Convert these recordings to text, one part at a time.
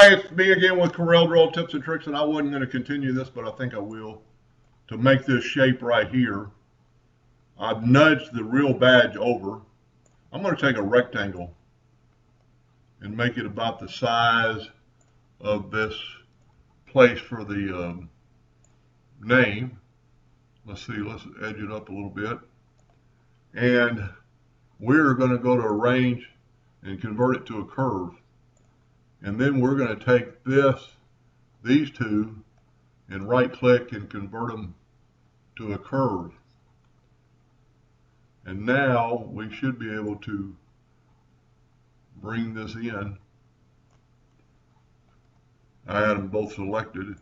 Hi, it's me again with Corel Draw Tips and Tricks, and I wasn't going to continue this, but I think I will. To make this shape right here, I've nudged the real badge over. I'm going to take a rectangle and make it about the size of this place for the name. Let's see, let's edge it up a little bit. And we're going to go to arrange and convert it to a curve. And then we're going to take these two, and right click and convert them to a curve. And now we should be able to bring this in. I had them both selected.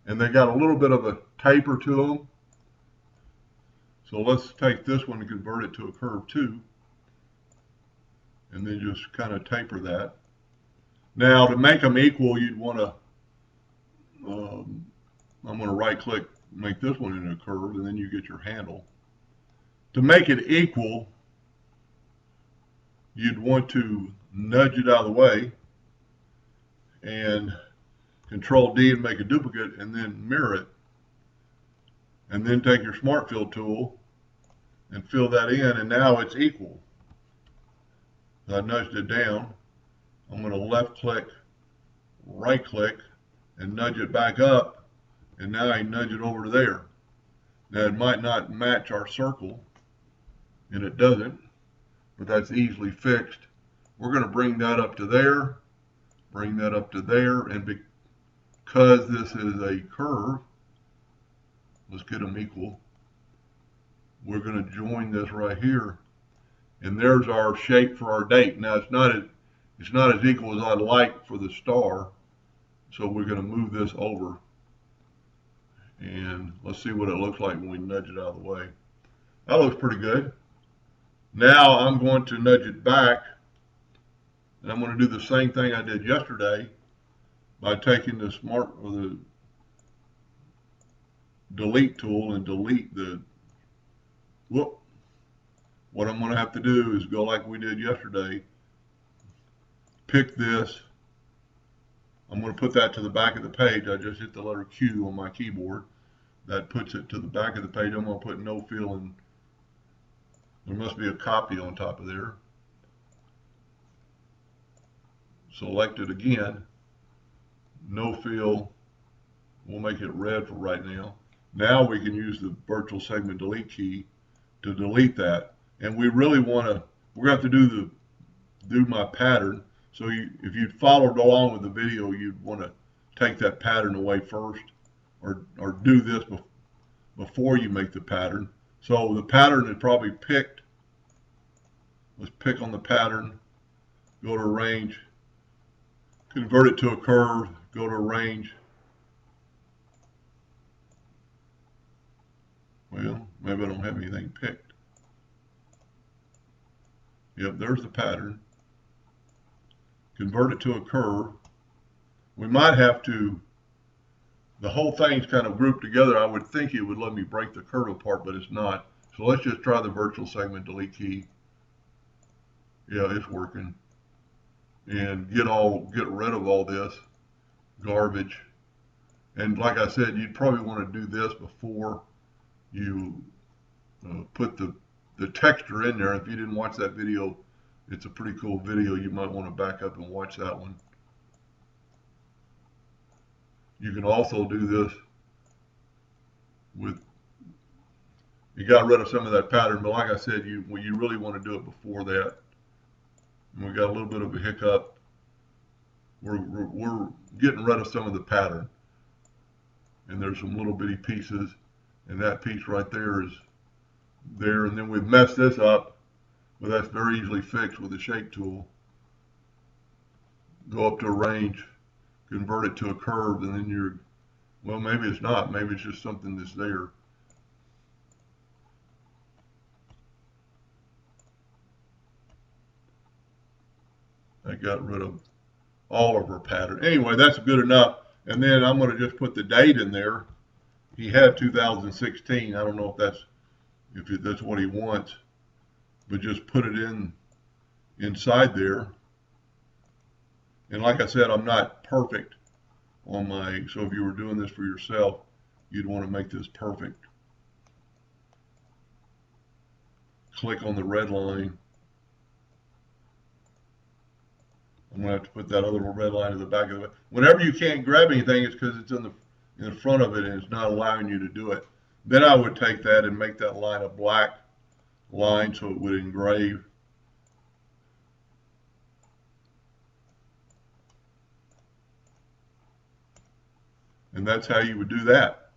And they got a little bit of a taper to them. So let's take this one and convert it to a curve too. And then just kind of taper that. Now to make them equal, you'd want to, I'm going to right click, make this one into a curve, and then you get your handle. To make it equal, you'd want to nudge it out of the way and Control D and make a duplicate, and then mirror it. And then take your Smart Fill tool and fill that in, and now it's equal. I nudged it down. I'm going to left click, right click, and nudge it back up, and now I nudge it over to there. Now it might not match our circle, and it doesn't, but that's easily fixed. We're going to bring that up to there, bring that up to there, and because this is a curve, let's get them equal. We're going to join this right here. And there's our shape for our date. Now it's not as equal as I'd like for the star, so we're going to move this over, and let's see what it looks like when we nudge it out of the way. That looks pretty good. Now I'm going to nudge it back, and I'm going to do the same thing I did yesterday by taking the delete tool and delete the whoop. What I'm going to have to do is go like we did yesterday, pick this, I'm going to put that to the back of the page. I just hit the letter Q on my keyboard. That puts it to the back of the page. I'm going to put no fill in. There must be a copy on top of there. Select it again, no fill, we'll make it red for right now. Now we can use the virtual segment delete key to delete that. And we really want to, we're going to have to do my pattern. So if you'd followed along with the video, you'd want to take that pattern away first, or do this before you make the pattern. So the pattern is probably picked. Let's pick on the pattern, go to arrange, convert it to a curve, go to arrange. Well, maybe I don't have anything picked. Yep, there's the pattern. Convert it to a curve. We might have to, the whole thing's kind of grouped together. I would think it would let me break the curve apart, but it's not. So let's just try the virtual segment delete key. Yeah, it's working. And get rid of all this garbage. And like I said, you'd probably want to do this before you put the texture in there. If you didn't watch that video, it's a pretty cool video. You might want to back up and watch that one. You can also do this with, you got rid of some of that pattern, but like I said, you really want to do it before that. And we got a little bit of a hiccup. We're getting rid of some of the pattern. And there's some little bitty pieces, and that piece right there is there, and then we've messed this up, but that's very easily fixed with the shape tool. Go up to arrange, convert it to a curve, and then well, maybe it's not, maybe it's just something that's there. I got rid of all of our pattern. Anyway, that's good enough. And then I'm going to just put the date in there. He had 2016. I don't know if that's what he wants, but just put it inside there. And like I said, I'm not perfect on my, so if you were doing this for yourself, you'd want to make this perfect. Click on the red line. I'm going to have to put that other little red line to the back of it. Whenever you can't grab anything, it's because it's in the front of it and it's not allowing you to do it. Then I would take that and make that line a black line so it would engrave. And that's how you would do that.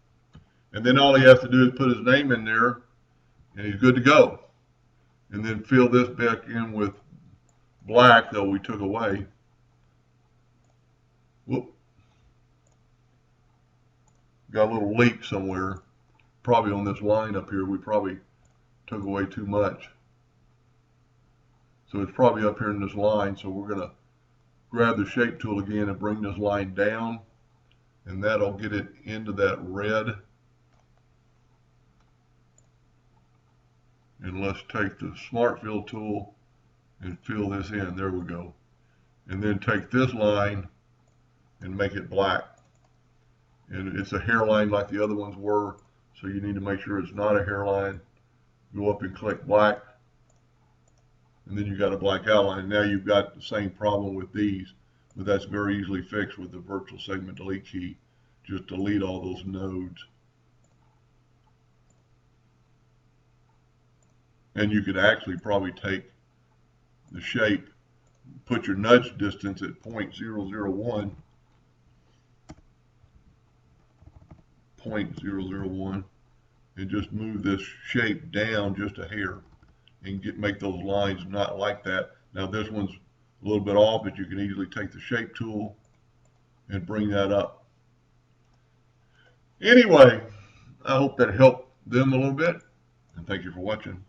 And then all he has to do is put his name in there and he's good to go. And then fill this back in with black that we took away. Whoop. Got a little leak somewhere. Probably on this line up here. We probably took away too much. So it's probably up here in this line. So we're going to grab the shape tool again and bring this line down. And that'll get it into that red. And let's take the Smart Fill tool and fill this in. There we go. And then take this line and make it black. And it's a hairline like the other ones were, so you need to make sure it's not a hairline. Go up and click black, and then you got a black outline. Now you've got the same problem with these, but that's very easily fixed with the virtual segment delete key. Just delete all those nodes. And you could actually probably take the shape, put your nudge distance at 0.001, 0.001, and just move this shape down just a hair and make those lines not like that. Now this one's a little bit off, but you can easily take the shape tool and bring that up. Anyway, I hope that helped them a little bit, and thank you for watching.